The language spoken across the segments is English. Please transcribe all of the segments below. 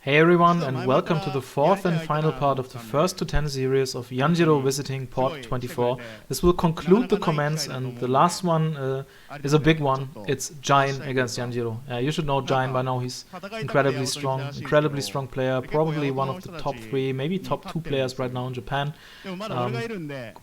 Hey everyone, and welcome to the fourth and final part of the first to 10 series of Yanjiro visiting port 24. This will conclude the comments, and the last one is a big one. It's Gian against Yanjiro. You should know Gian by now. He's incredibly strong player, probably one of the top 3, maybe top 2 players right now in Japan.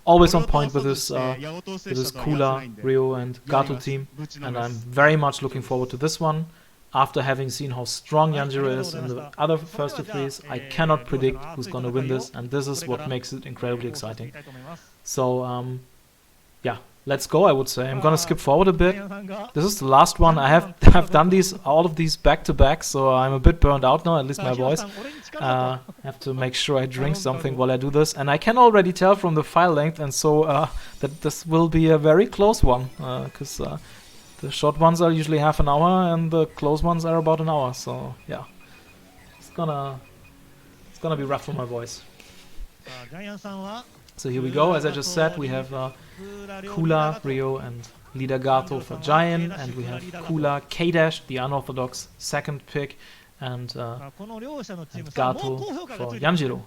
Always on point with his Kula, Ryo and Gato team, and I'm very much looking forward to this one. After having seen how strong Yanjiro is in the other first 2 threes, I cannot predict who's gonna win this, and this is what makes it incredibly exciting. So, yeah, let's go, I would say. I'm gonna skip forward a bit. This is the last one. I have done all of these back to back, so I'm a bit burned out now, at least my voice. I have to make sure I drink something while I do this, and I can already tell from the file length, and so that this will be a very close one, because the short ones are usually half an hour, and the close ones are about an hour. So yeah, it's gonna be rough for my voice. So here we go. As I just said, we have Kula, Ryo, and leader Gato for Gian, and we have Kula, K-Dash, the unorthodox second pick, and Gato for Yanjiro.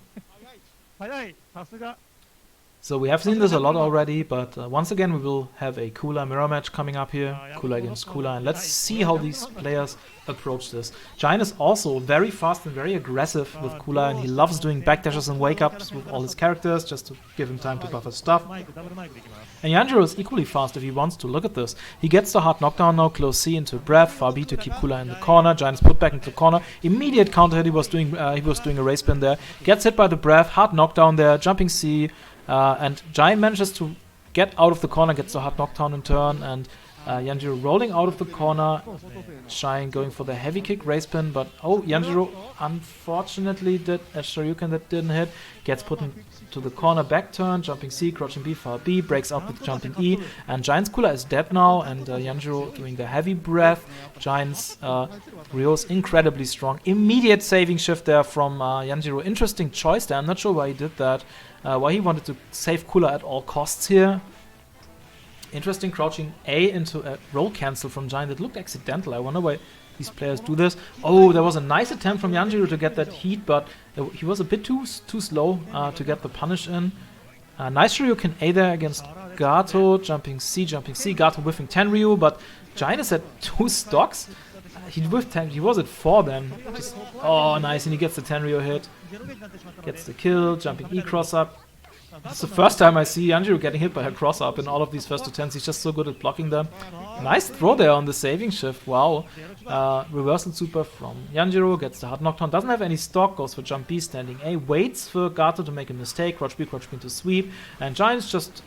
So we have seen this a lot already, but once again we will have a Kula mirror match coming up here, Kula against Kula, and let's see how these players approach this. Gian is also very fast and very aggressive with Kula, and he loves doing backdashes and wake-ups with all his characters, just to give him time to buffer stuff. And Yanjiro is equally fast if he wants to. Look at this. He gets the hard knockdown now, close C into breath, far B to keep Kula in the corner, Gian is put back into the corner, immediate counter hit, he was doing a race spin there, gets hit by the breath, hard knockdown there, jumping C, and Gian manages to get out of the corner, gets the hard knockdown in turn, and Yanjiro rolling out of the corner, Gian going for the heavy kick race spin, but Yanjiro unfortunately did a Shoryuken that didn't hit, gets put into the corner back turn, jumping C, crouching B, far B, breaks out with jumping E, and Giant's Kula is dead now, and Yanjiro doing the heavy breath. Giant's Ryo's incredibly strong. Immediate saving shift there from Yanjiro. Interesting choice there, I'm not sure why he did that. Why he wanted to save Kula at all costs here. Interesting crouching A into a roll cancel from Giant. It looked accidental. I wonder why these players do this. Oh, there was a nice attempt from Yanjiro to get that heat, but he was a bit too slow to get the punish in. Nice Shoryuken A there against Gato. Jumping C. Gato whiffing Tenryu, but Giant is at 2 stocks. He whiffed 10. He was at 4 then. Nice, and he gets the Tenryu hit. Gets the kill. Jumping E cross up. It's the first time I see Yanjiro getting hit by a cross-up in all of these first 2 tens. He's just so good at blocking them. Nice throw there on the saving shift. Wow. Reversal super from Yanjiro. Gets the hard knockdown. Doesn't have any stock. Goes for jump B, standing A. Waits for Gato to make a mistake. Crouch B into sweep. And Giant's just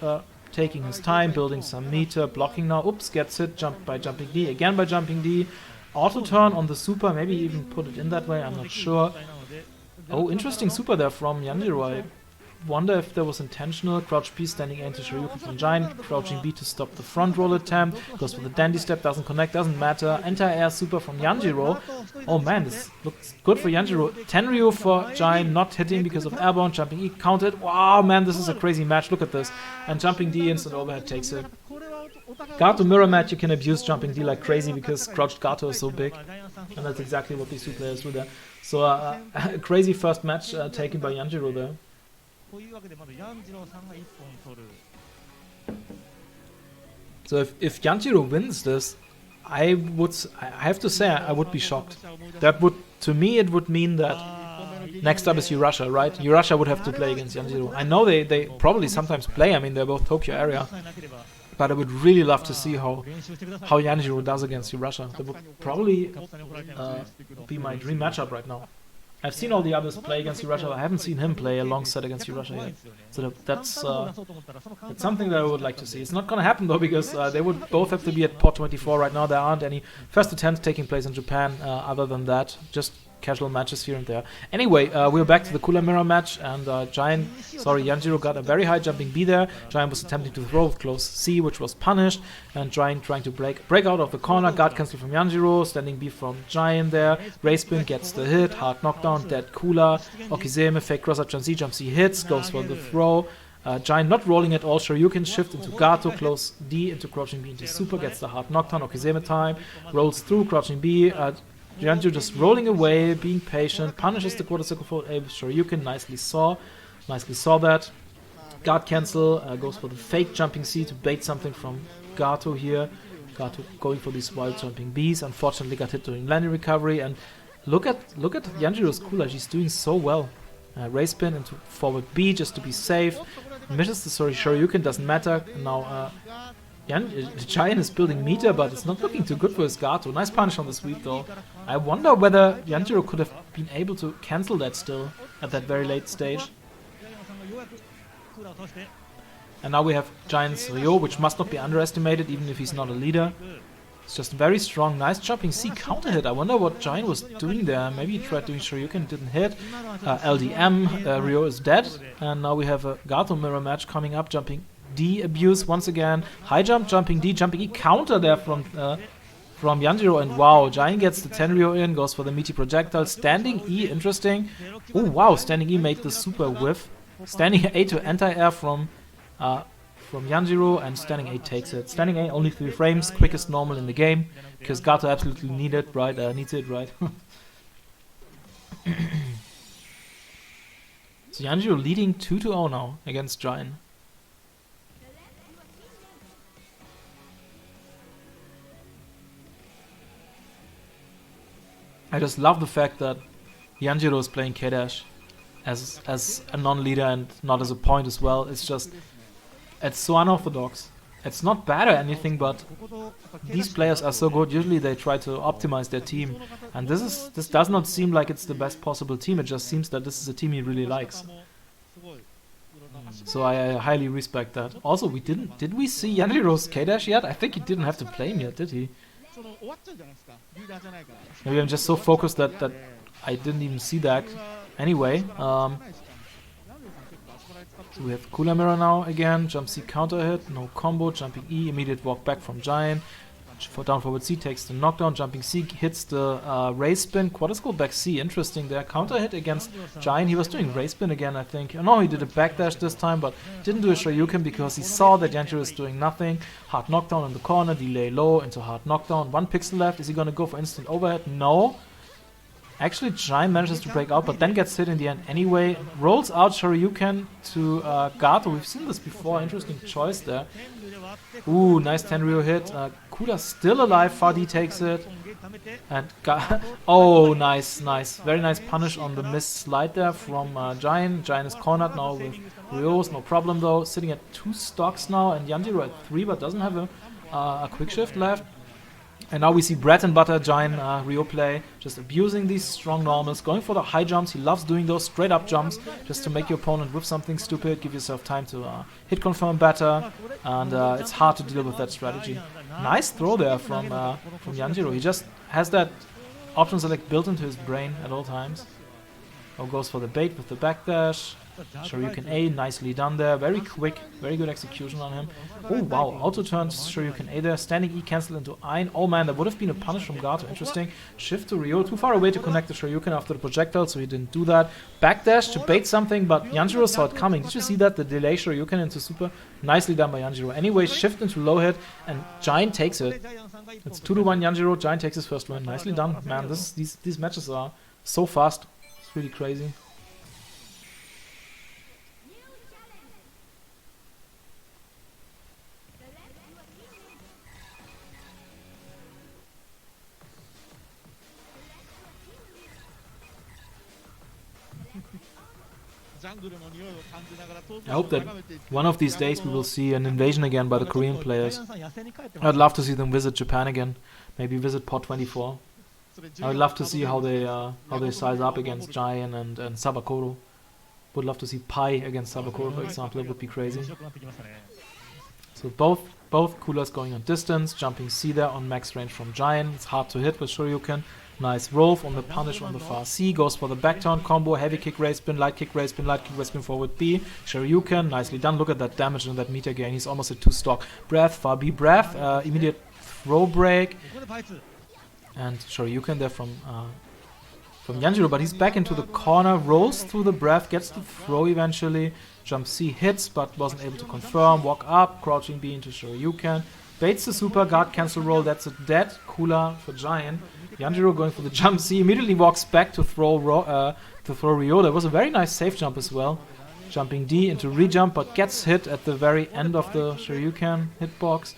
taking his time, building some meter. Blocking now. Oops, gets hit. Jump by jumping D. Again by jumping D. Auto turn on the super. Maybe even put it in that way. I'm not sure. Oh, interesting super there from Yanjiro. I wonder if that was intentional. Crouch B, standing A into Shoryuken from Giant. Crouching B to stop the front roll attempt. Goes for the dandy step, doesn't connect, doesn't matter. Anti-air super from Yanjiro. Oh man, this looks good for Yanjiro. Tenryu for Giant, not hitting because of airborne. Jumping E counted. Wow, man, this is a crazy match. Look at this. And jumping D, instant overhead takes it. Gato mirror match, you can abuse jumping D like crazy because crouched Gato is so big. And that's exactly what these 2 players do there. So a crazy first match taken by Yanjiro there. So if Yanjiro wins this, I have to say I would be shocked. That would, to me, it would mean that next up is Urusha, right? Urusha would have to play against Yanjiro. I know they probably sometimes play. I mean, they're both Tokyo area. But I would really love to see how Yanjiro does against Urusha. That would probably be my dream matchup right now. I've seen all the others play against Urusha. I haven't seen him play a long set against Urusha yet. So that's something that I would like to see. It's not going to happen though, because they would both have to be at port 24 right now. There aren't any first attempts taking place in Japan other than that. Just casual matches here and there. Anyway, we're back to the Kula mirror match, and Yanjiro got a very high jumping B there. Giant was attempting to throw with close C, which was punished, and Giant trying to break out of the corner. Guard cancel from Yanjiro, standing B from Giant there. Race spin gets the hit, hard knockdown, dead Kula. Okizeme, fake cross up, jump C hits, goes for the throw. Giant not rolling at all. Shoryuken shift into Gato, close D into crouching B into super, gets the hard knockdown. Okizeme time, rolls through, crouching B. Yanjiro just rolling away, being patient, punishes the quarter circle forward A with Shoryuken, nicely saw that. Guard cancel, goes for the fake jumping C to bait something from Gato here. Gato going for these wild jumping Bs, unfortunately got hit during landing recovery, and look at Yanjiro's cooler, she's doing so well. Raise spin into forward B just to be safe. Misses the Shoryuken, doesn't matter. Now Gian is building meter, but it's not looking too good for his Gato. Nice punish on the sweep though. I wonder whether Yanjiro could have been able to cancel that still at that very late stage. And now we have Giant's Ryo, which must not be underestimated even if he's not a leader. It's just very strong, nice jumping C counter hit. I wonder what Giant was doing there. Maybe he tried doing Shoryuken, didn't hit. LDM, Ryo is dead. And now we have a Gato mirror match coming up, jumping D abuse once again. High jump, jumping D, jumping E, counter there from Yanjiro, and wow, Giant gets the 10 Ryo in, goes for the meaty projectile. Standing E, interesting. Oh wow, standing E made the super whiff. Standing A to anti-air from Yanjiro, and standing A takes it. Standing A only 3 frames, quickest normal in the game, because Gato absolutely needs it, right? So Yanjiro leading 2-0 now against Giant. I just love the fact that Yanjiro is playing K-Dash as a non-leader and not as a point as well. It's just, it's so unorthodox. It's not bad or anything, but these players are so good. Usually they try to optimize their team, and this does not seem like it's the best possible team. It just seems that this is a team he really likes. So I highly respect that. Also, did we see Yanjiro's K-Dash yet? I think he didn't have to play him yet, did he? Maybe I'm just so focused that I didn't even see that. Anyway, so we have Cooler Mirror now again. Jump C counter hit, no combo. Jumping E, immediate walk back from Giant. For down forward C takes the knockdown. Jumping C hits the raise spin. Quarter skull back C, interesting there. Counter hit against Giant. He was doing raise spin again, I think. No, he did a backdash this time, but didn't do a Shoryuken because he saw that Yanjiro is doing nothing. Hard knockdown in the corner, delay low into hard knockdown. 1 pixel left. Is he gonna go for instant overhead? No. Actually, Giant manages to break out, but then gets hit in the end anyway. Rolls out Shoryuken to Gato. We've seen this before. Interesting choice there. Ooh, nice 10 Ryo hit. Kuda still alive. Fadi takes it. And oh, nice. Very nice punish on the missed slide there from Giant. Giant is cornered now with Ryos. No problem though. Sitting at 2 stocks now, and Yanjiro at 3, but doesn't have a quick shift left. And now we see bread and butter Giant Ryo play, just abusing these strong normals, going for the high jumps. He loves doing those straight up jumps just to make your opponent whip something stupid, give yourself time to hit confirm better, and it's hard to deal with that strategy. Nice throw there from Yanjiro. He just has that option select built into his brain at all times. Now goes for the bait with the backdash. Shoryuken A, nicely done there. Very quick, very good execution on him. Oh wow, auto turns Shoryuken A there. Standing E cancel into Ein. Oh man, that would have been a punish from Gato. Interesting. Shift to Ryo. Too far away to connect the Shoryuken after the projectile, so he didn't do that. Backdash to bait something, but Yanjiro saw it coming. Did you see that? The delay Shoryuken into super. Nicely done by Yanjiro. Anyway, shift into low hit, and Giant takes it. It's 2-1 Yanjiro. Giant takes his first win. Nicely done. Man, these matches are so fast. It's really crazy. I hope that one of these days we will see an invasion again by the Korean players. I'd love to see them visit Japan again, maybe visit Pot 24. I would love to see how they size up against Giant and Sabakoro. Would love to see Pai against Sabakoro, for example. It would be crazy. So both coolers going on distance, jumping C there on max range from Giant. It's hard to hit with Shoryuken. Nice roll on the punish on the far C. Goes for the backturn combo. Heavy kick, raise spin, light kick, raise spin, light kick, raise spin forward B. Shoryuken, nicely done. Look at that damage and that meter gain. He's almost at 2 stock. Breath, far B, breath. Immediate throw break. And Shoryuken there from Yanjiro, but he's back into the corner. Rolls through the breath, gets the throw eventually. Jump C hits, but wasn't able to confirm. Walk up, crouching B into Shoryuken. Baits the super, guard cancel roll, that's a dead Kula for Giant. Yanjiro going for the jump C, immediately walks back to throw Ryo. That was a very nice safe jump as well. Jumping D into rejump, but gets hit at the very end of the Shoryuken hitbox.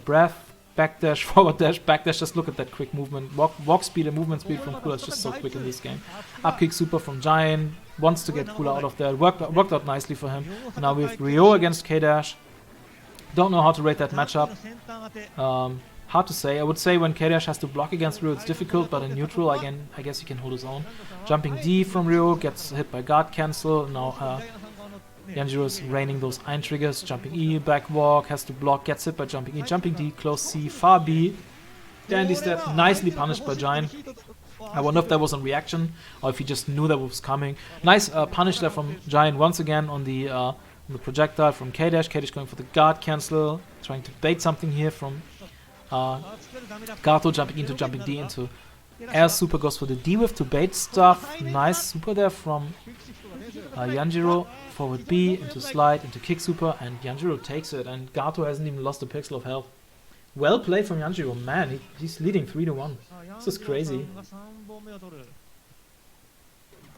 Breath, backdash, forward dash, backdash. Just look at that quick movement. Walk speed and movement speed from Kula is just so quick in this game. Upkick super from Giant. Wants to get Kula out of there. Worked out nicely for him. Now we have Ryo against K-Dash. Don't know how to rate that matchup. Hard to say. I would say when K-Dash has to block against Ryo, it's difficult, but in neutral, I guess he can hold his own. Jumping D from Ryo, gets hit by guard cancel. Now Yanjiro is raining those Ein triggers. Jumping E, back walk, has to block, gets hit by jumping E. Jumping D, close C, far B. Dandy's dead, nicely punished by Giant. I wonder if that was on reaction, or if he just knew that was coming. Nice punish there from Giant once again on the projectile from K-Dash. K-Dash going for the guard cancel, trying to bait something here from Gato, jumping into jumping D into air super, goes for the D whiff to bait stuff. Nice super there from Yanjiro. Forward B into slide into kick super, and Yanjiro takes it, and Gato hasn't even lost a pixel of health. Well played from Yanjiro, man, he's leading 3-1. This is crazy.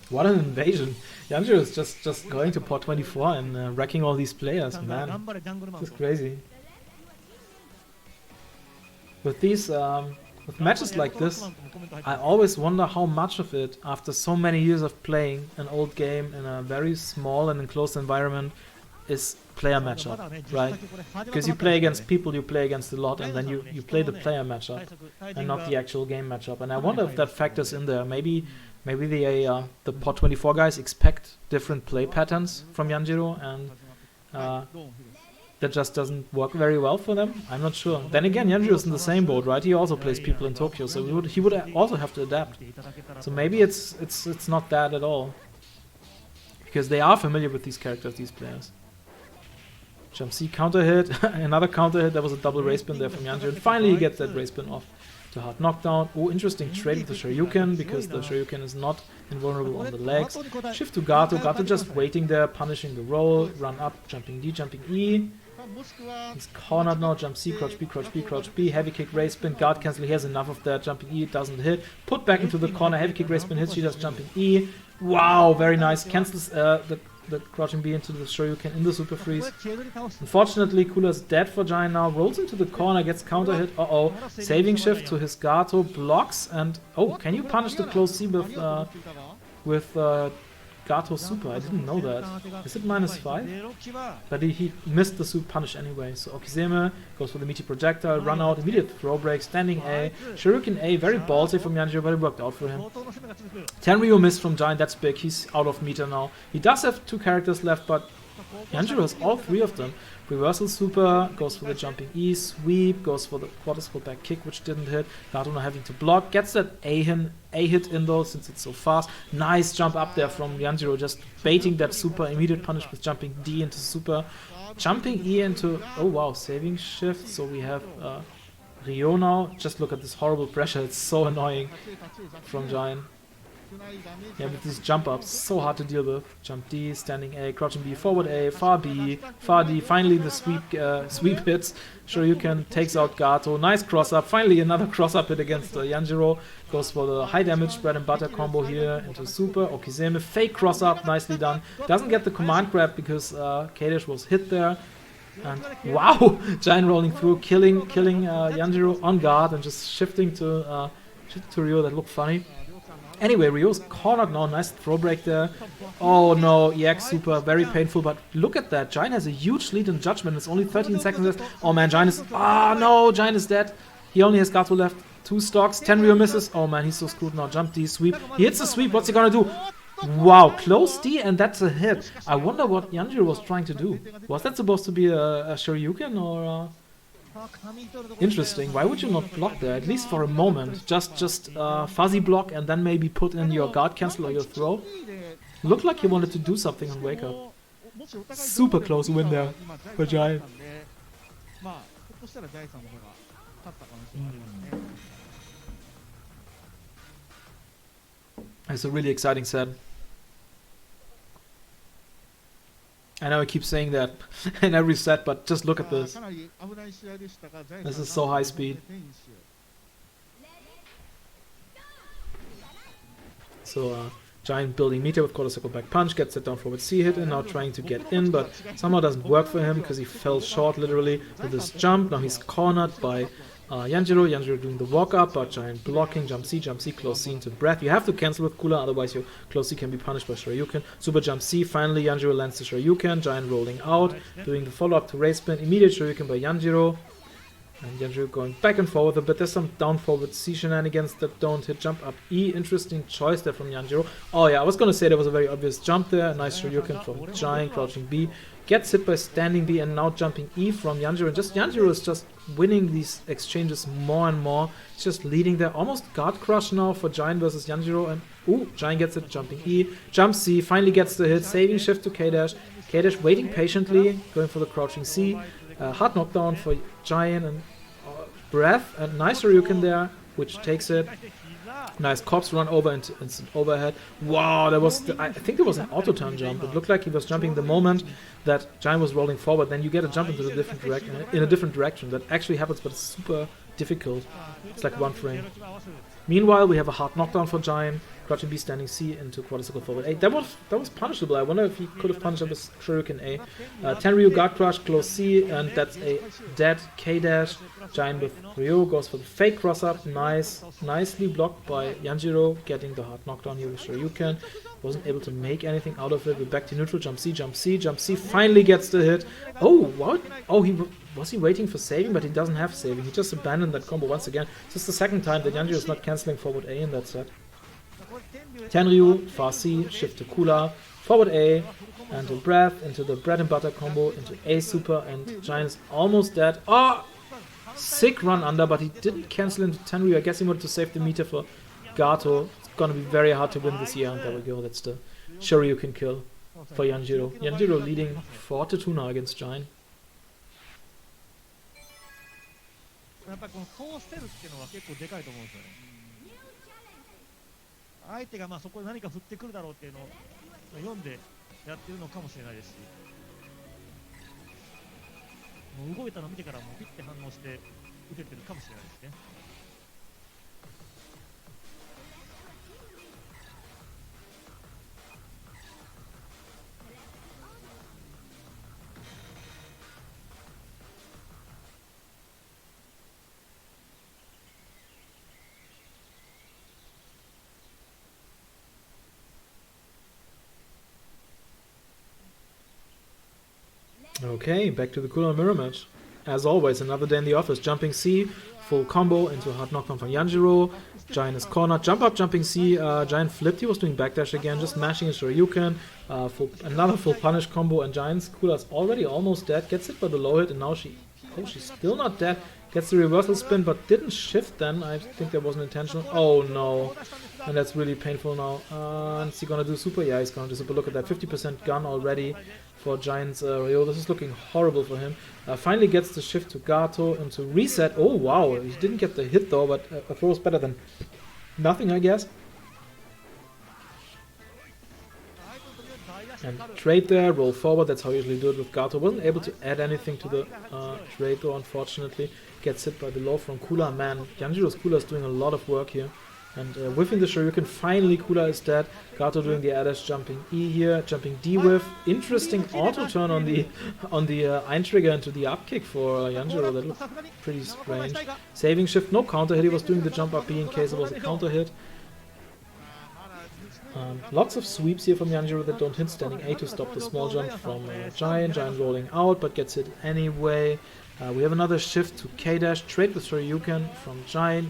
What an invasion. Yanjiro is just going to port 24 and wrecking all these players, man. This is crazy. With these with matches like this, I always wonder how much of it, after so many years of playing an old game in a very small and enclosed environment, is player matchup, right? Because you play against people you play against a lot, and then you play the player matchup and not the actual game matchup. And I wonder if that factors in there. Maybe the port 24 guys expect different play patterns from Yanjiro, and that just doesn't work very well for them. I'm not sure. Then again, Yanjiro is in the same boat, right? He also plays people in Tokyo, so he would also have to adapt. So maybe it's not that at all, because they are familiar with these characters, these players. Jump C counter hit, another counter hit. That was a double race spin there from Yanjiro. And finally he gets that race spin off to hard knockdown. Oh, interesting trade with the Shoryuken, because the Shoryuken is not invulnerable on the legs. Shift to Gato. Gato just waiting there, punishing the roll. Run up, jumping D, jumping E. He's cornered now. Jump C, crouch B, crouch B, crouch B. Heavy kick, race spin, guard cancel. He has enough of that. Jumping E, doesn't hit. Put back into the corner. Heavy kick, race spin hits. She does jumping E. Wow, very nice. Cancels the crouching B into the Shoryuken in the super freeze. Unfortunately, Kula's dead for Giant now. Rolls into the corner, gets counter hit. Uh-oh. Saving shift to his Gato, blocks, and oh, can you punish the close C with Gato super? I didn't know that. Is it -5? But he missed the super punish anyway. So Okizeme goes for the meaty projectile, run out, immediate throw break, standing A. Shoryuken A, very ballsy from Yanjiro, but it worked out for him. Tenryu missed from Giant, that's big. He's out of meter now. He does have 2 characters left, but Yanjiro has all 3 of them. Reversal super, goes for the jumping E, sweep, goes for the quarter scroll back kick, which didn't hit. Gato now having to block, gets that A hit in though, since it's so fast. Nice jump up there from Yanjiro, just baiting that super, immediate punish with jumping D into super. Jumping E into, oh wow, saving shift, so we have Ryo now. Just look at this horrible pressure, it's so annoying from Giant. Yeah, with these jump ups, so hard to deal with. Jump D, standing A, crouching B, forward A, far B, far D. Finally the sweep hits. Shoryuken takes out Gato. Nice cross up. Finally another cross up hit against Yanjiro. Goes for the high damage bread and butter combo here into super. Okizeme, fake cross up, nicely done. Doesn't get the command grab because K-Dash was hit there. And wow, Giant rolling through, killing Yanjiro on guard and just shifting to Ryo. That looked funny. Anyway, Ryo's cornered now, nice throw break there. Oh no, EX super, very painful, but look at that. Giant has a huge lead in judgment, it's only 13 seconds left. Oh man, Giant is, no, Giant is dead. He only has Gato left, 2 stocks, Tenryu misses. Oh man, he's so screwed now. Jump D, sweep. He hits the sweep, what's he gonna do? Wow, close D, and that's a hit. I wonder what Yanjiro was trying to do. Was that supposed to be a Shoryuken or Interesting. Why would you not block there, at least for a moment? Just fuzzy block and then maybe put in your guard cancel or your throw. Looked like he wanted to do something on wake up. Super close win there for Giant. It's a really exciting set. I know I keep saying that in every set, but just look at this. This is so high speed. So Giant building meter with quarter circle back punch, gets that down forward C hit, and now trying to get in, but somehow doesn't work for him because he fell short literally with this jump. Now he's cornered by Yanjiro. Yanjiro doing the walk up, but Giant blocking, jump C, close C into breath. You have to cancel with Kula, otherwise your close C can be punished by Shoryuken. Super jump C, finally Yanjiro lands the Shoryuken. Giant rolling out, doing the follow up to raise spin, immediate Shoryuken by Yanjiro. And Yanjiro going back and forth a bit. There's some down forward C shenanigans that don't hit. Jump up E. Interesting choice there from Yanjiro. Oh yeah, I was gonna say there was a very obvious jump there. Nice Shoryuken from Giant, crouching B. Gets hit by standing B and now jumping E from Yanjiro. And just Yanjiro is just winning these exchanges more and more. He's just leading there. Almost guard crush now for Giant versus Yanjiro. And ooh, Giant gets it, jumping E. Jump C, finally gets the hit. Saving shift to K-Dash. K-Dash waiting patiently, going for the crouching C. Hard knockdown for Giant and breath, and nice Ryuken there, which takes it. Nice corpse run over into instant overhead. Wow, that was I think there was an auto turn jump. It looked like he was jumping the moment that Giant was rolling forward. Then you get a jump into a different direction. That actually happens, but it's super difficult. It's like one frame. Meanwhile, we have a hard knockdown for Giant. Crouching B, standing C into quarter circle forward A. That was punishable. I wonder if he could have punished it with Shoryuken A. Tenryu guard crush, close C, and that's a dead K-Dash. Giant with Ryo goes for the fake cross up. Nicely blocked by Yanjiro, getting the hard knockdown here with Shoryuken. Wasn't able to make anything out of it. We're back to neutral. Jump C, jump C, jump C. Finally gets the hit. Oh, what? Oh, was he waiting for saving? But he doesn't have saving. He just abandoned that combo once again. This is the second time that Yanjiro is not canceling forward A in that set. Tenryu, far C, shift to Kula, forward A, and a breath into the bread and butter combo, into A super, and Giant is almost dead. Oh! Sick run under, but he didn't cancel into Tenryu. I guess he wanted to save the meter for Gato. It's gonna be very hard to win this year, and there we go. That's the Shoryuken kill for Yanjiro. Yanjiro leading 4-2 now against Giant. 相手がそこで何か振ってくるだろうっていうのを読んでやってるのかもしれないですし、もう動いたのを見てからもうピッて反応して打ててるかもしれないですね。Okay, back to the Kula mirror match. As always, another day in the office. Jumping C, full combo into a hard knockdown from Yanjiro. Giant is cornered. Jump up, jumping C. Giant flipped. He was doing backdash again, just mashing his Shoryuken. Another full punish combo, and Giant's Kula's already almost dead. Gets hit by the low hit, and now she's still not dead. Gets the reversal spin, but didn't shift then. I think that wasn't intentional. Oh no. And that's really painful now. And is he gonna do super? Yeah, he's gonna do super. Look at that, 50% gun already for Giant's Ryo. This is looking horrible for him. Finally gets the shift to Gato into reset. Oh wow, he didn't get the hit though, but a throw is better than nothing, I guess. And trade there, roll forward, that's how you usually do it with Gato. Wasn't able to add anything to the trade though, unfortunately. Gets hit by the low from Kula. Man, Yanjiro's Kula is doing a lot of work here. And whiffing the Shoryuken, finally Kula is dead. Gato doing the air dash, jumping E here, jumping D whiff. Interesting auto turn on the Eintrigger into the up kick for Yanjiro. That looked pretty strange. Saving shift, no counter hit. He was doing the jump up B in case it was a counter hit. Lots of sweeps here from Yanjiro that don't hit. Standing A to stop the small jump from Giant. Giant rolling out, but gets hit anyway. We have another shift to K-Dash. Trade with Shoryuken from Giant.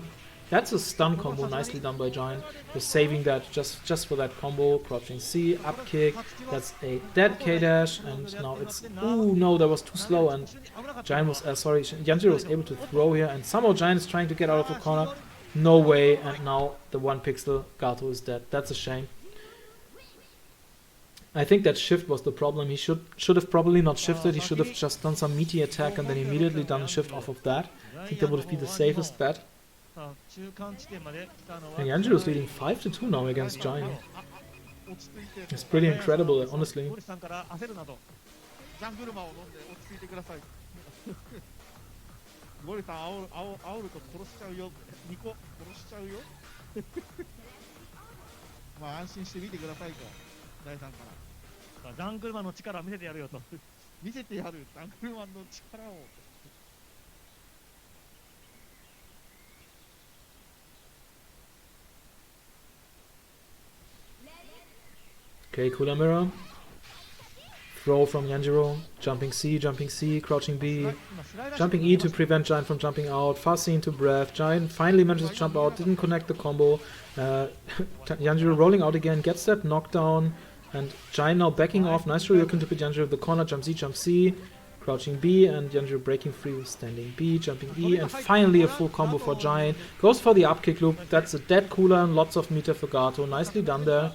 That's a stun combo, nicely done by Giant. Just saving that just for that combo. Crouching C, up kick. That's a dead K-Dash, and now it's... Ooh, no, that was too slow, and Giant was... Yanjiro was able to throw here, and somehow Giant is trying to get out of the corner. No way, and now the 1 pixel Gato is dead. That's a shame. I think that shift was the problem. He should have probably not shifted. He should have just done some meaty attack and then immediately done a shift off of that. I think that would have been the safest bet. And Yanjiro is leading 5-2 now against Giant. It's pretty incredible, honestly. ャングルマンを飲んで落ち着いてください。ゴリさん煽ると殺しちゃうよ。2個殺しちゃうよ。まあ安心して見てくださいと、第3から。ジャングルマンの力を見せてやるよと。見せてやる、ジャングルマンの力を。Okay, cooler mirror. Throw from Yanjiro. Jumping C, crouching B. Jumping E to prevent Giant from jumping out. Fast scene to breath. Giant finally manages to jump out, didn't connect the combo. Yanjiro rolling out again, gets that knockdown. And Giant now backing off. Nice Shoryuken to put Yanjiro in the corner. Jump C. Crouching B, and Yanjiro breaking free with standing B, jumping E, and finally a full combo for Giant. Goes for the up kick loop. That's a dead cooler and lots of meter for Gato. Nicely done there.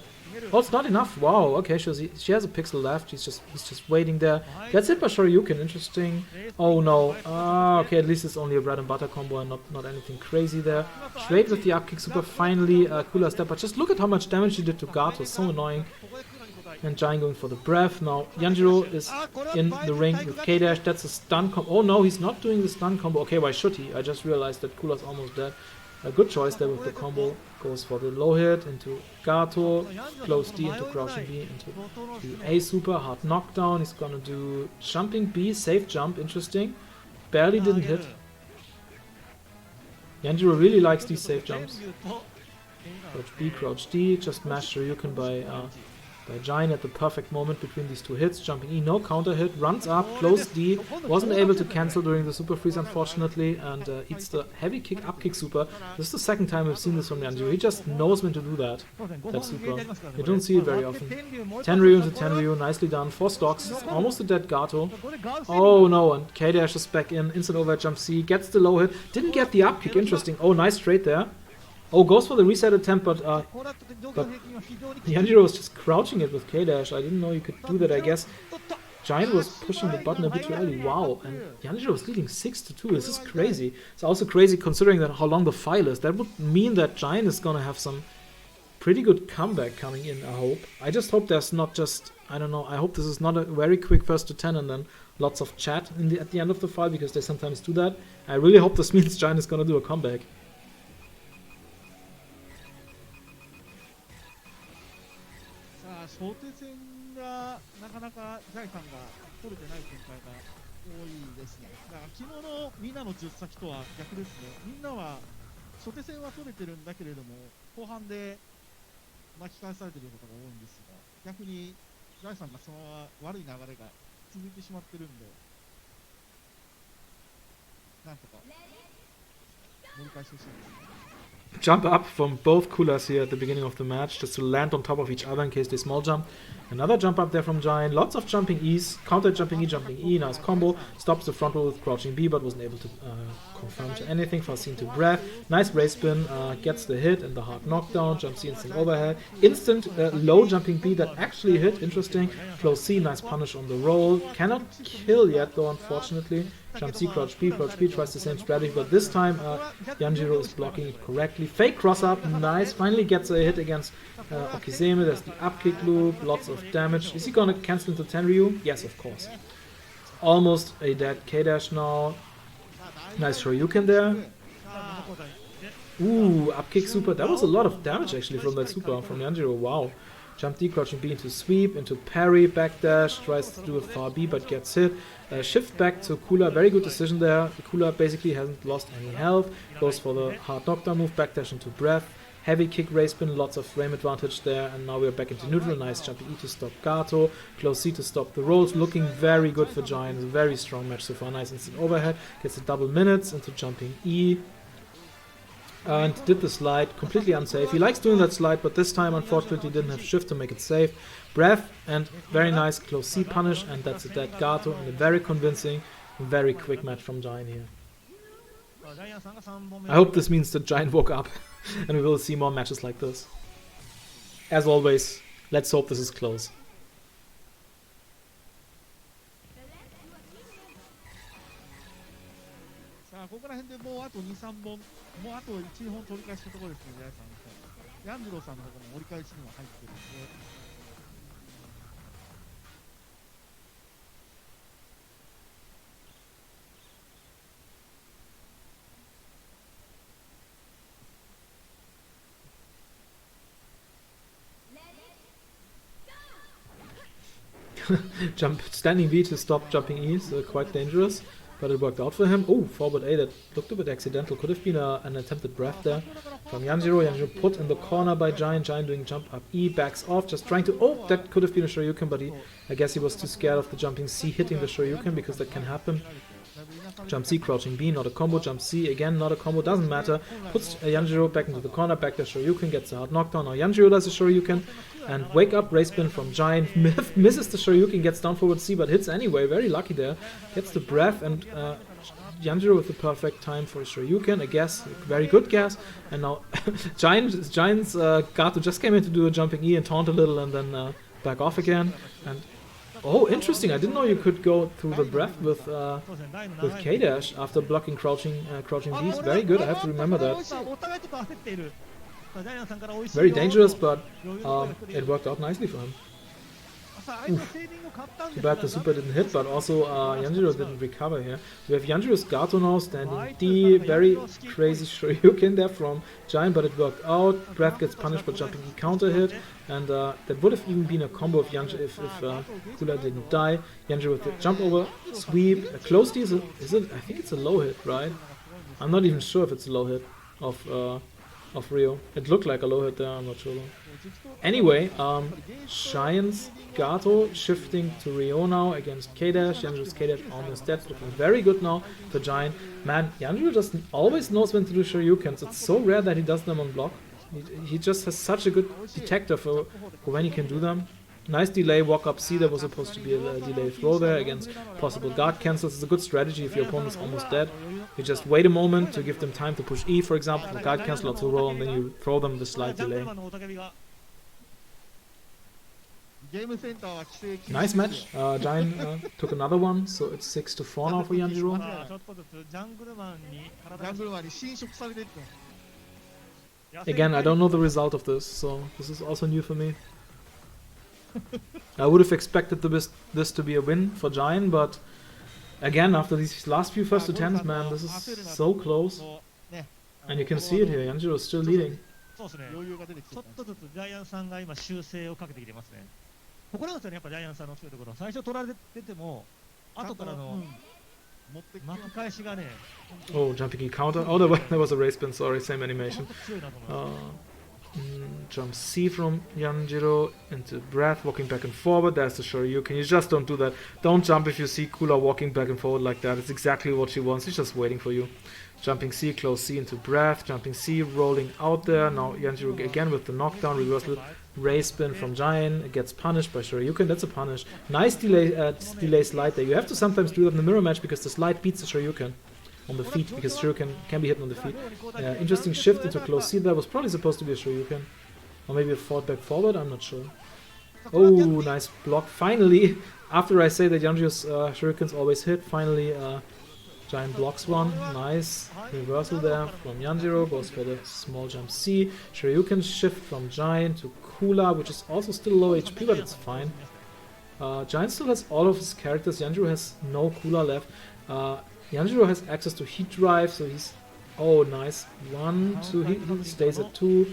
Oh, it's not enough. Wow. Okay, she has a pixel left. He's just waiting there. Gets hit by Shoryuken. Interesting. Oh no. Okay, at least it's only a bread and butter combo and not anything crazy there. Straight with the up kick super. Finally, cooler step. But just look at how much damage he did to Gato. So annoying. And Giant going for the breath. Now Yanjiro is in the ring with K-Dash. That's a stun combo. Oh no, he's not doing the stun combo. Okay, why should he? I just realized that Cooler's almost dead. A good choice there with the combo. Goes for the low hit into Gato. Close D into crouching B into the A super. Hard knockdown. He's gonna do jumping B. Safe jump. Interesting. Barely didn't hit. Yanjiro really likes these safe jumps. Crouch B, crouch D. Just mash Shoryuken by Giant at the perfect moment between these two hits. Jumping E, no counter hit, runs up, close D, wasn't able to cancel during the super freeze unfortunately, and eats the heavy kick, up kick super. This is the second time we've seen this from Yanjiro. He just knows when to do that super. You don't see it very often. Tenryu into Tenryu, nicely done. 4 stocks, almost a dead Gato. Oh no, and K-Dash is back in, instant overhead jump C, gets the low hit, didn't get the up kick, interesting. Oh, nice trade there. Oh, goes for the reset attempt, but Yanjiro was just crouching it with K-Dash. I didn't know you could do that, I guess. Giant was pushing the button a bit too early. Wow, and Yanjiro was leading 6-2. This is crazy. It's also crazy considering that how long the file is. That would mean that Giant is gonna have some pretty good comeback coming in, I hope. I just hope there's not just, I don't know, I hope this is not a very quick first to 10 and then lots of chat at the end of the file, because they sometimes do that. I really hope this means Giant is gonna do a comeback. 小手戦がなかなかジャイさんが取れてない展開が多いですね。だから昨日のみんなの10先とは逆ですね。みんなは初手戦は取れてるんだけれども、後半で巻き返されていることが多いんですが、逆にジャイさんがその悪い流れが続いてしまってるんで、なんとか盛り返してほしいですね。Jump up from both coolers here at the beginning of the match, just to land on top of each other in case they small jump. Another jump up there from Giant. Lots of jumping E's. Counter jumping E. Nice combo. Stops the front roll with crouching B, but wasn't able to confirm to anything. Fast scene to breath. Nice race spin. Gets the hit and the hard knockdown. Jump C, instant overhead. Instant low jumping B that actually hit. Interesting. Close C. Nice punish on the roll. Cannot kill yet though, unfortunately. Jump C, crouch B, tries the same strategy, but this time Yanjiro is blocking it correctly. Fake cross up, nice, finally gets a hit against Okizeme. There's the up kick loop, lots of damage. Is he gonna cancel into Tenryu? Yes, of course. Almost a dead K-Dash now. Nice Shoryuken there. Ooh, up kick super. That was a lot of damage actually from that super from Yanjiro. Wow. Jump D, crouching B into sweep, into parry, backdash, tries to do a far B but gets hit. Shift back to Cooler, very good decision there. Cooler basically hasn't lost any health. Goes for the hard knockdown move, backdash into breath. Heavy kick, race spin, lots of frame advantage there. And now we're back into neutral. Nice jumping E to stop Gato. Close C to stop the rolls. Looking very good for Giant. It's a very strong match so far. Nice instant overhead. Gets a double minutes into jumping E. And did the slide, completely unsafe. He likes doing that slide, but this time unfortunately didn't have shift to make it safe. Breath and very nice close C punish, and that's a dead Gato, and a very convincing, very quick match from Giant here. I hope this means that Giant woke up and we will see more matches like this. As always, let's hope this is close. ここら辺でもうあと2、3本、もうあと1、2本取り返したところですね、ヤンジローさんの方も折り返しには入ってるんで。jump standing B to stop jumping E, so quite dangerous. But it worked out for him. Oh, forward A, that looked a bit accidental. Could have been an attempted breath there from Yanjiro. Yanjiro put in the corner by Giant. Giant doing jump up E, backs off, just trying to... Oh, that could have been a Shoryuken, but I guess he was too scared of the jumping C hitting the Shoryuken, because that can happen. Jump C, crouching B, not a combo. Jump C, again, not a combo, doesn't matter. Puts Yanjiro back into the corner, back to Shoryuken, gets a hard knockdown. Now Yanjiro does a Shoryuken, and wake up, race spin from Giant. Misses the Shoryuken, gets down forward C, but hits anyway. Very lucky there. Gets the breath, and Yanjiro with the perfect time for a Shoryuken. A guess, very good guess. And now Giant's Gato just came in to do a jumping E and taunt a little, and then back off again. And oh, interesting! I didn't know you could go through the breath with K-Dash after blocking crouching Bs. Very good. I have to remember that. Very dangerous, but it worked out nicely for him. Oof. Too bad the super didn't hit, but also Yanjiro didn't recover here. We have Yanjiro's Gato now standing D. Very crazy Shoryuken there from Giant, but it worked out. Breath gets punished by jumping E counter hit, and that would have even been a combo if Kula didn't die. Yanjiro with the jump over, sweep, a close D is it? I think it's a low hit, right? I'm not even sure if it's a low hit of Rio. It looked like a low hit there, I'm not sure though. Anyway, Giant's Gato shifting to Rio now against K-Dash. Yanjiro's K-Dash on the stats looking very good now for Giant. Man, Yanjiro just always knows when to do Shoryukens. It's so rare that he does them on block. He just has such a good detector for when he can do them. Nice delay, walk up C. There was supposed to be a delay throw there against possible guard cancels. It's a good strategy if your opponent is almost dead. You just wait a moment to give them time to push E, for example, for guard cancel or to roll, and then you throw them the slight delay. Nice match. Giant took another one, so it's 6-4 now for Yanjiro. Again, I don't know the result of this, so this is also new for me. I would have expected this to be a win for Giant, but again, after these last few first to 10s, man, this is so close. And you can see it here, Yanjiro is still leading. ここなんですよね、やっぱジャイアンさんの強いところ。最初取られてても、後からの巻き返しがね。Oh, jumping E counter. Oh, there was a race spin, sorry, same animation. Jump C from Yanjiro into breath, walking back and forward. There's the Shoryuken. You just don't do that. Don't jump if you see Kula walking back and forward like that. It's exactly what she wants. She's just waiting for you. Jumping C, close C into breath. Jumping C, rolling out there. Now Yanjiro again with the knockdown reversal. Race spin from Giant. It gets punished by Shoryuken. That's a punish. Nice delay slide there. You have to sometimes do that in the mirror match because the slide beats the Shoryuken on the feet, because Shoryuken can be hit on the feet. Interesting shift into close C. That was probably supposed to be a Shoryuken. Or maybe a forward back forward, I'm not sure. Oh, nice block. Finally, after I say that Yanjiro's Shurikens always hit, finally Giant blocks one. Nice reversal there from Yanjiro. Goes for the small jump C. Shoryuken shift from Giant to Kula, which is also still low HP, but it's fine. Giant still has all of his characters. Yanjiro has no Kula left. Yanjiro has access to Heat Drive, so he's... Oh, nice. 1, 2, he stays at 2.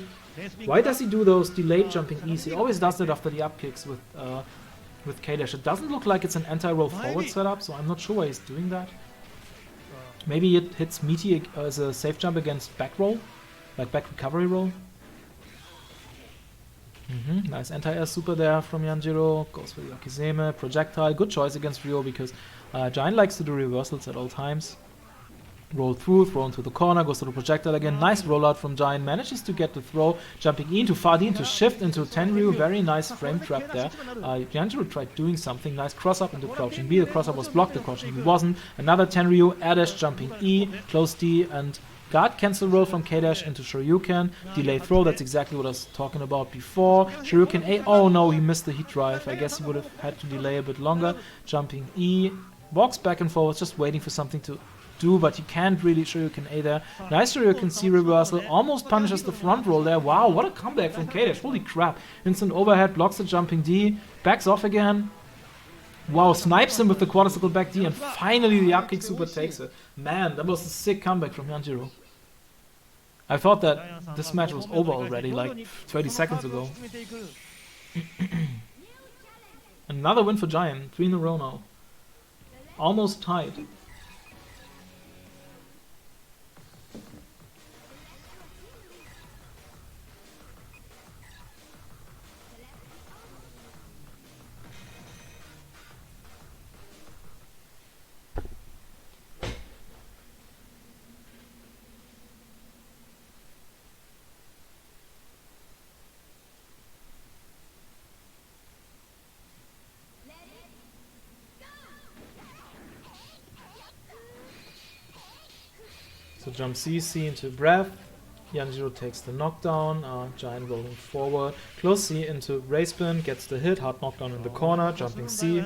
Why does he do those delayed jumping E's? He always does that after the up kicks with K-Dash. It doesn't look like it's an anti-roll forward setup, so I'm not sure why he's doing that. Maybe it hits Meaty as a safe jump against back roll, like back recovery roll. Nice anti-air super there from Yanjiro. Goes for the Akizeme. Projectile. Good choice against Ryo because Giant likes to do reversals at all times. Roll through, throw into the corner, goes to the projectile again. Nice rollout from Giant. Manages to get the throw. Jumping into Fardin to shift into Tenryu. Very nice frame trap there. Yanjiro tried doing something. Nice cross up into crouching B. The cross up was blocked. The crouching B wasn't. Another Tenryu. Air dash jumping E. Close D and guard cancel roll from K-Dash into Shoryuken. Delay throw. That's exactly what I was talking about before. Shoryuken A. Oh no, he missed the heat drive. I guess he would have had to delay a bit longer. Jumping E. Walks back and forwards, just waiting for something to do, but you can't really Shoryuken A there. Nice Shoryuken C reversal, almost punishes the front roll there. Wow, what a comeback from K-Dash, holy crap. Instant overhead, blocks the jumping D, backs off again. Wow, snipes him with the quarter circle back D, and finally the upkick super takes it. Man, that was a sick comeback from Yanjiro. I thought that this match was over already, like 30 seconds ago. And Another win for Gian, 3 in a row now. Almost tied. So jump C into breath. Yanjiro takes the knockdown. Giant rolling forward. Close C into race spin, gets the hit. Hard knockdown in the corner. Jumping C.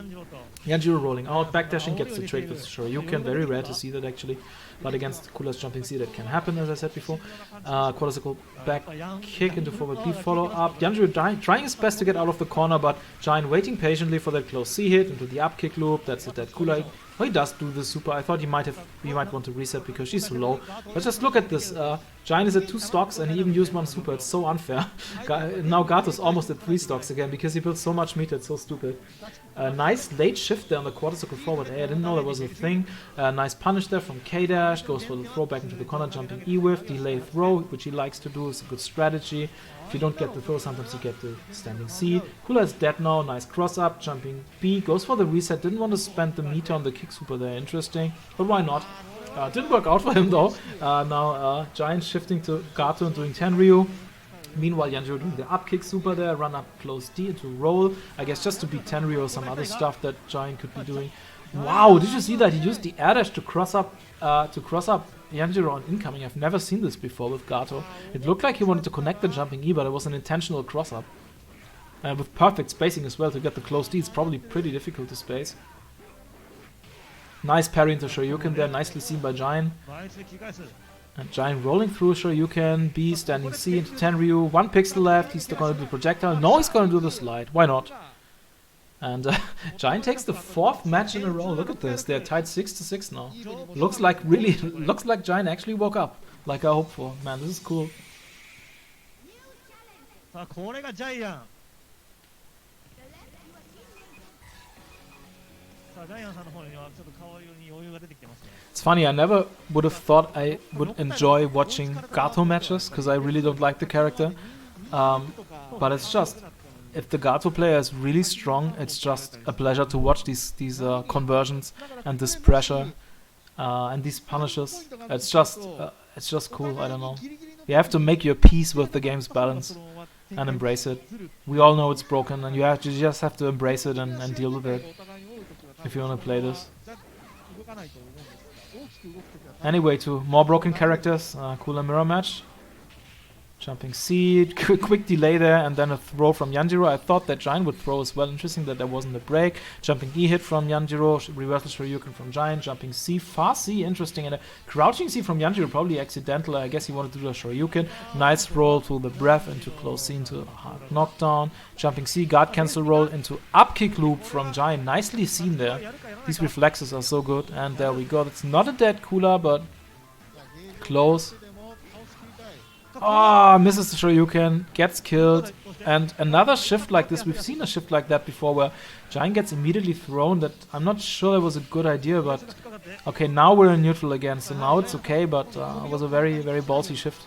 Yanjiro rolling out, backdashing, gets the trade with Shoryuken. Very rare to see that actually. But against Kula's jumping C, that can happen, as I said before. Quarter circle back kick into forward B follow up. Yanjiro trying his best to get out of the corner, but Giant waiting patiently for that close C hit into the up kick loop. That's it, that Kula. Oh, he does do the super. I thought he might want to reset because she's so low. But just look at this. Giant is at 2 stocks and he even used 1 super. It's so unfair. Now Gato's almost at 3 stocks again because he built so much meter. It's so stupid. Nice late shift there on the quarter circle forward. Hey, I didn't know that was a thing. Nice punish there from K-Dash. Goes for the throw back into the corner. Jumping E whiff. Delay throw, which he likes to do. Is a good strategy. If you don't get the throw, sometimes you get the standing C. Kula is dead now. Nice cross up. Jumping B. Goes for the reset. Didn't want to spend the meter on the kick super there. Interesting. But why not? Didn't work out for him though. Now Giant shifting to Gato and doing Tenryu. Meanwhile, Yanjiro doing the up kick super there. Run up close D into roll. I guess just to beat Tenryu or some other stuff that Giant could be doing. Wow, did you see that? He used the air dash to cross up Yanjiro on incoming. I've never seen this before with Gato. It looked like he wanted to connect the jumping E, but it was an intentional cross up. With perfect spacing as well to get the close D. It's probably pretty difficult to space. Nice parry into Shoryuken there, nicely seen by Giant. And Giant rolling through Shoryuken, B standing C into Tenryu, 1 pixel left, he's still going to do the projectile. No, he's going to do the slide, why not? And Giant takes the 4th match in a row, look at this, they're tied 6-6 now. Looks like Giant actually woke up, like I hoped for. Man, this is cool. It's funny, I never would have thought I would enjoy watching Gato matches, because I really don't like the character. But it's just, if the Gato player is really strong, it's just a pleasure to watch these conversions and this pressure and these punishes. It's just cool, I don't know. You have to make your peace with the game's balance and embrace it. We all know it's broken and you just have to embrace it and deal with it if you want to play this. Anyway, to more broken characters, cooler mirror match. Jumping C, quick delay there, and then a throw from Yanjiro. I thought that Giant would throw as well. Interesting that there wasn't a break. Jumping E hit from Yanjiro, reversal Shoryuken from Giant. Jumping C, fast C, interesting. And a crouching C from Yanjiro, probably accidental. I guess he wanted to do a Shoryuken. Nice roll to the breath into close C into hard knockdown. Jumping C, guard cancel roll into up kick loop from Giant. Nicely seen there. These reflexes are so good. And there we go. It's not a dead cooler, but close. Ah, misses the Shoryuken, gets killed, and another shift like this. We've seen a shift like that before where Giant gets immediately thrown. That I'm not sure it was a good idea, but okay, now we're in neutral again, so now it's okay, but it was a very, very ballsy shift.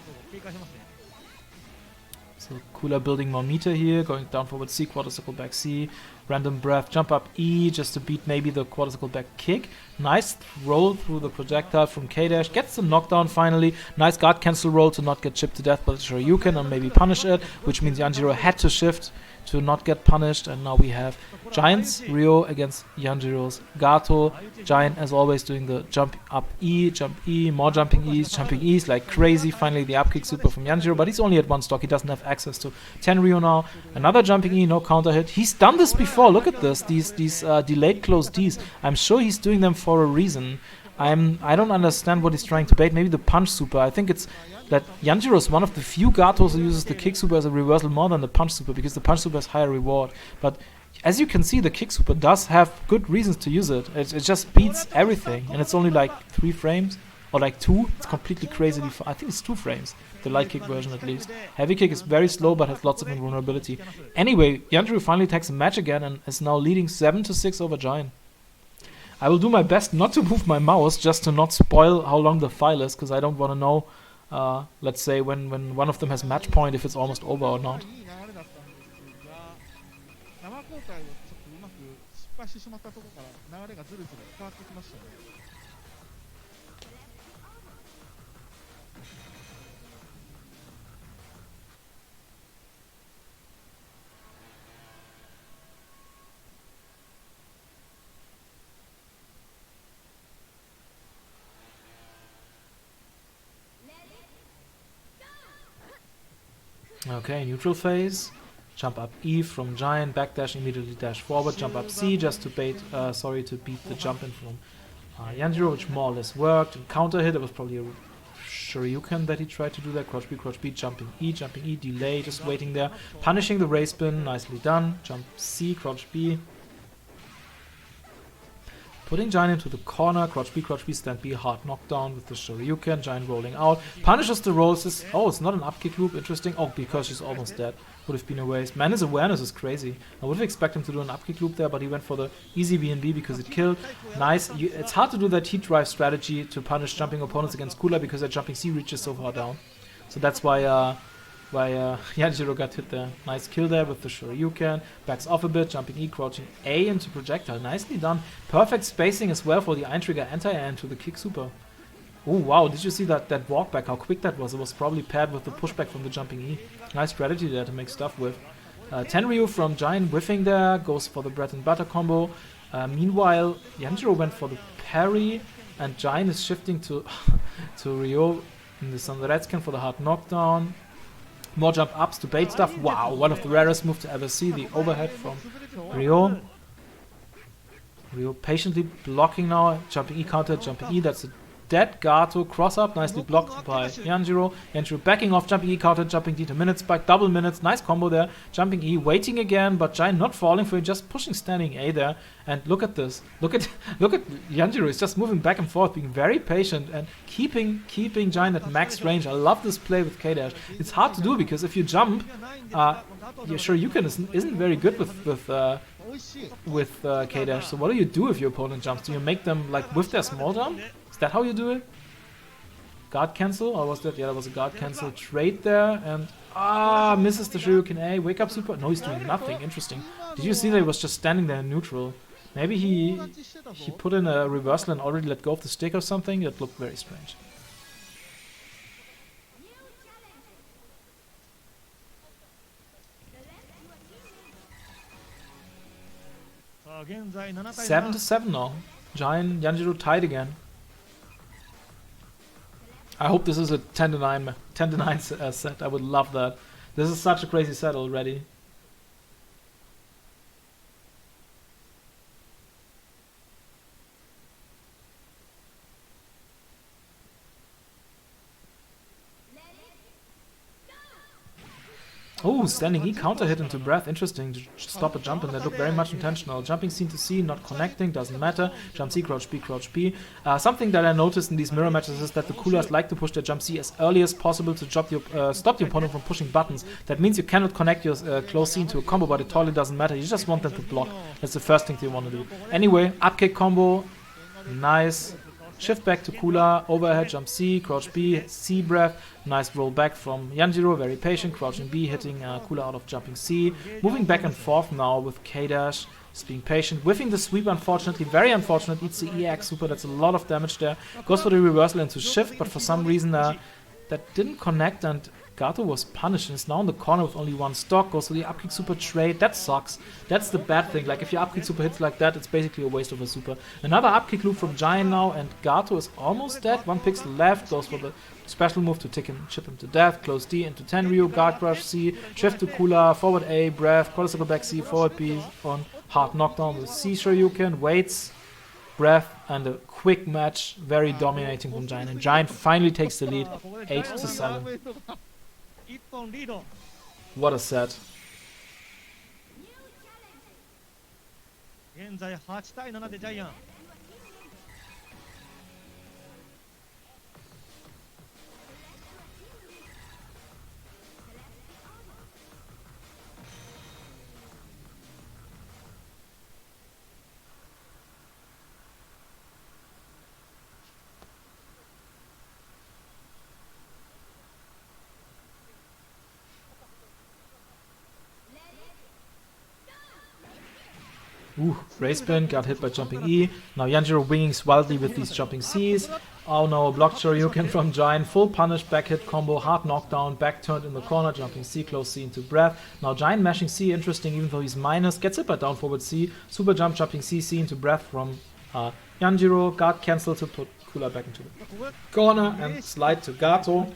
So cooler building more meter here, going down forward C, quarter circle back C, random breath, jump up E just to beat maybe the quarter circle back kick. Nice roll through the projectile from K-Dash, gets the knockdown finally. Nice guard cancel roll to not get chipped to death by the Shoryuken and maybe punish it, which means Yanjiro had to shift to not get punished, and now we have Giant's Ryo against Yanjiro's Gato. Giant, as always, doing the jump up E, more jumping E's like crazy. Finally, the upkick super from Yanjiro, but he's only at 1 stock. He doesn't have access to Tenryu now. Another jumping E, no counter hit. He's done this before. Look at this. These delayed close Ds. I'm sure he's doing them for a reason. I don't understand what he's trying to bait. Maybe the punch super. I think it's that Yanjiro is one of the few Gatos who uses the kick super as a reversal more than the punch super, because the punch super has higher reward. But as you can see, the kick super does have good reasons to use it. It just beats everything, and it's only like 3 frames. or like 2. It's completely crazily I think it's 2 frames, the light kick version at least. Heavy kick is very slow but has lots of invulnerability. Anyway, Yanjiro finally takes a match again and is now leading 7-6 over Giant. I will do my best not to move my mouse just to not spoil how long the file is, because I don't want to know, let's say, when one of them has match point, if it's almost over or not. 生交代をちょっとうまく失敗してしまったところから流れがずるずる変わってきましたね。Okay, neutral phase. Jump up E from Giant, backdash, immediately dash forward, jump up C just to beat the jump in from Yanjiro, which more or less worked. And counter hit, it was probably a Shoryuken that he tried to do that. Crouch B, jumping E, delay, just waiting there. Punishing the race spin, nicely done. Jump C, crouch B. Putting Giant into the corner, crouch B, stand B, hard knockdown with the Shoryuken, Giant rolling out. Punishes the rolls. Oh, it's not an up kick loop, interesting. Oh, because she's almost dead. Would have been a waste. Man, his awareness is crazy. I would have expected him to do an up kick loop there, but he went for the easy BNB because it killed. Nice. It's hard to do that heat drive strategy to punish jumping opponents against Cooler because their jumping C reaches so far down. So that's why Yanjiro got hit there. Nice kill there with the Shoryuken. Backs off a bit, jumping E, crouching A into projectile. Nicely done. Perfect spacing as well for the Eintrigger anti-air into the kick super. Oh wow, did you see that walk back, how quick that was? It was probably paired with the pushback from the jumping E. Nice strategy there to make stuff with. Tenryu from Giant whiffing there, goes for the bread and butter combo. Meanwhile, Yanjiro went for the parry, and Giant is shifting to to Ryo in the Sunderetzken for the hard knockdown. More jump ups to bait stuff. Wow, one of the rarest moves to ever see, the overhead from Ryo. Ryo patiently blocking now, jumping E counter, jumping E, that's a dead Gato, cross up, nicely blocked by Yanjiro. Yanjiro backing off, jumping E counter, jumping D to minute spike, double minutes, nice combo there. Jumping E, waiting again, but Giant not falling for it, just pushing standing A there. And look at this. Look at Yanjiro, he's just moving back and forth, being very patient and keeping Giant at max range. I love this play with K-Dash. It's hard to do because if you jump, your Shoryuken isn't very good with K-Dash. So what do you do if your opponent jumps? Do you make them like with their small jump? Is that how you do it? Guard cancel? Or was that? Yeah, that was a guard cancel trade there. And misses the Shoryuken A. Wake up super. No, he's doing nothing. Interesting. Did you see that he was just standing there in neutral? Maybe he put in a reversal and already let go of the stick or something? That looked very strange. Seven to 7 now. Giant Yanjiro tied again. I hope this is a 10-9 set. I would love that. This is such a crazy set already. Oh, standing E counter hit into breath. Interesting to stop a jump, and that looked very much intentional. Jumping C to C, not connecting, doesn't matter. Jump C, crouch B. Something that I noticed in these mirror matches is that the coolers like to push their jump C as early as possible to stop the opponent from pushing buttons. That means you cannot connect your close C into a combo, but it totally doesn't matter. You just want them to block. That's the first thing you want to do. Anyway, up kick combo. Nice. Shift back to Kula, overhead, jump C, crouch B, C breath, nice roll back from Yanjiro, very patient, crouching B, hitting Kula out of jumping C, moving back and forth now with K-Dash, just being patient, whiffing the sweep unfortunately, very unfortunate, eats the EX super, that's a lot of damage there, goes for the reversal into shift, but for some reason that didn't connect and Gato was punished and is now in the corner with only one stock, goes to the upkick super trade, that sucks. That's the bad thing, like if your upkick super hits like that, it's basically a waste of a super. Another upkick loop from Giant now, and Gato is almost dead, 1 pixel left, goes for the special move to chip him to death, close D into Tenryu, guard crush C, shift to Kula, forward A, breath, quarter circle back C, forward B on hard knockdown with C Shoryuken, waits, breath, and a quick match, very dominating from Giant, and Giant finally takes the lead, 8 to 7. What a set. 現在8対7でジャイアン。Ooh, race spin, got hit by jumping E. Now Yanjiro winging wildly with these jumping Cs. Oh no, blocked Shoryuken from Giant. Full punish, back hit combo, hard knockdown, back turned in the corner, jumping C, close C into breath. Now Giant mashing C, interesting even though he's minus. Gets hit by down forward C. Super jump, jumping C, C into breath from Yanjiro. Guard cancel to put Cooler back into the corner and slide to Gato.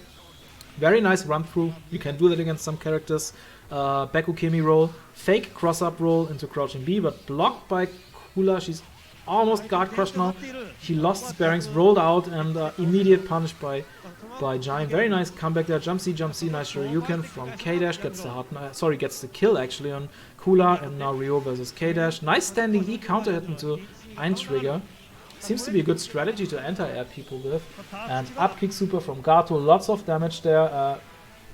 Very nice run through. You can do that against some characters. Back Ukemi roll. Fake cross up roll into crouching B, but blocked by Cooler. She's almost guard crushed now. He lost his bearings, rolled out, and immediate punish by Giant. Very nice comeback there. Jump C, nice Shoryuken from K-Dash. Gets the kill actually on Cooler, and now Ryo versus K-Dash. Nice standing E counter hit into Eintrigger. Seems to be a good strategy to anti-air people with. And up kick super from Gato. Lots of damage there.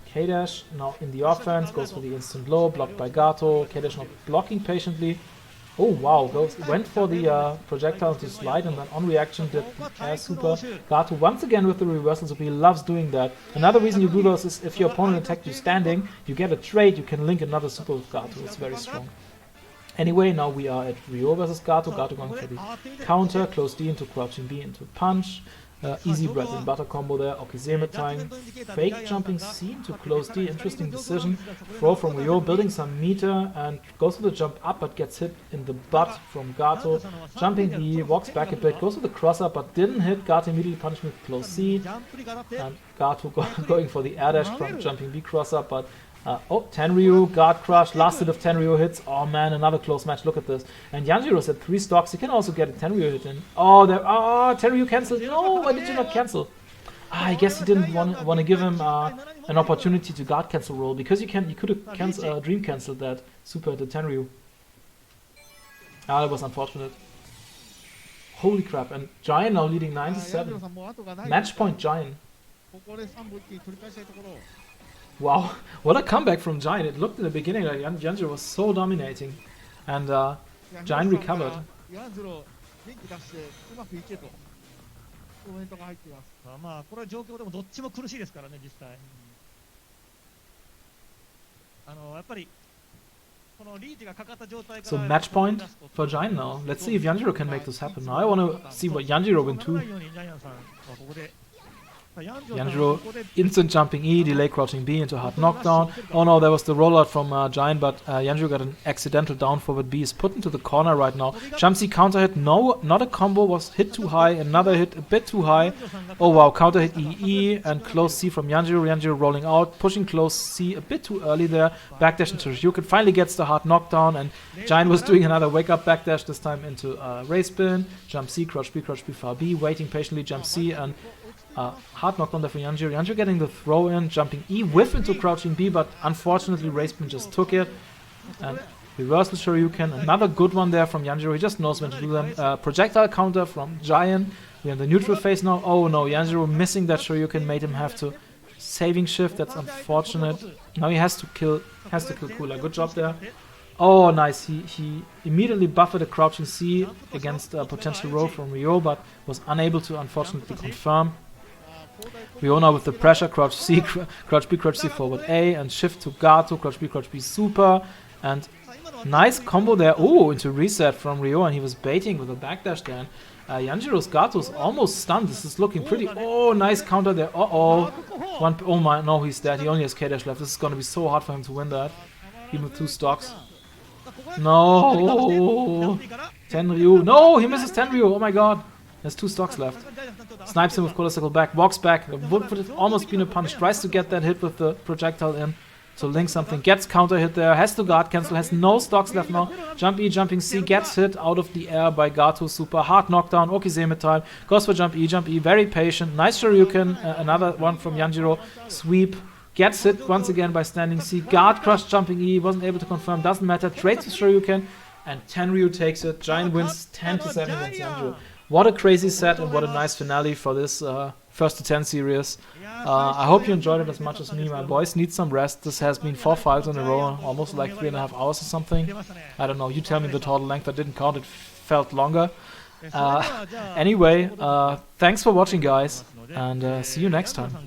K-Dash now in the offense, goes for the instant low, blocked by Gato. K-Dash not blocking patiently. Oh wow, went for the projectile to slide and then on reaction did the air super. Gato once again with the reversal super, he loves doing that. Another reason you do this is if your opponent attacked you standing, you get a trade, you can link another super with Gato, it's very strong. Anyway, now we are at Ryo versus Gato. Gato going for the counter, close D into crouching B into punch. Easy bread and butter combo there. Okizeme time. Fake jumping C into close D. Interesting decision. Throw from Ryo, building some meter and goes for the jump up but gets hit in the butt from Gato. Jumping E, walks back a bit, goes for the cross up but didn't hit. Gato immediately punished with close C. And Gato going for the air dash from jumping B cross up, but Tenryu, guard crush, last hit of Tenryu hits. Oh man, another close match, look at this. And Yanjiro's at 3 stocks, he can also get a Tenryu hit in. Oh, Tenryu cancelled. No, why did you not cancel? I guess he didn't want to give him an opportunity to guard cancel roll, because you could have dream cancelled that super at the Tenryu. That was unfortunate. Holy crap, and Giant now leading 97. Match point Giant. Wow, what a comeback from Giant. It looked in the beginning like Yanjiro was so dominating. And Giant recovered. So match point for Giant now. Let's see if Yanjiro can make this happen. Now I want to see what Yanjiro win too. Yanjiro instant jumping E, delay crouching B into hard knockdown. Oh no, there was the rollout from Giant, but Yanjiro got an accidental down forward B, is put into the corner right now. Jump C counter hit, no, not a combo, was hit too high, another hit a bit too high. Oh wow, counter hit EE and close C from Yanjiro. Yanjiro rolling out, pushing close C a bit too early there. Backdash into Ryuken, finally gets the hard knockdown, and Giant was doing another wake up backdash, this time into race spin. Jump C, crouch B, far B, waiting patiently, jump C, and hard knockdown there for Yanjiro. Yanjiro getting the throw in, jumping E, whiff into crouching B, but unfortunately race spin just took it. And reversal Shoryuken, another good one there from Yanjiro. He just knows when to do them. Projectile counter from Giant. We're in the neutral phase now. Oh no, Yanjiro missing that Shoryuken made him have to saving shift. That's unfortunate. Now he has to kill Cooler. Good job there. Oh nice, he immediately buffered a crouching C against a potential roll from Ryo, but was unable to unfortunately confirm. Ryo now with the pressure, crouch C, crouch B, crouch C forward A, and shift to Gato, crouch B super, and nice combo there. Oh, into reset from Ryo, and he was baiting with a backdash there. Yanjiro's Gato's almost stunned. This is looking pretty. Oh, nice counter there. Oh my, no, he's dead. He only has K-Dash left. This is going to be so hard for him to win that, even with 2 stocks. No, Tenryu. No, he misses Tenryu. Oh my god. There's 2 stocks left. Snipes him with Cola Circle back, walks back. Would have almost been a punish. Tries to get that hit with the projectile in to link something. Gets counter hit there. Has to guard cancel. Has no stocks left now. Jump E, jumping C. Gets hit out of the air by Gato. Super hard knockdown. Okizeme time. Goes for jump E. Very patient. Nice Shoryuken. Another one from Yanjiro. Sweep. Gets hit once again by standing C. Guard crush jumping E. Wasn't able to confirm. Doesn't matter. Trades with Shoryuken. And Tenryu takes it. Giant wins 10-7 against Yanjiro. What a crazy set and what a nice finale for this first to 10 series. I hope you enjoyed it as much as me. My boys need some rest. This has been 4 fights in a row, almost like 3.5 hours or something. I don't know, you tell me the total length. I didn't count, it felt longer. Anyway, thanks for watching guys, and see you next time.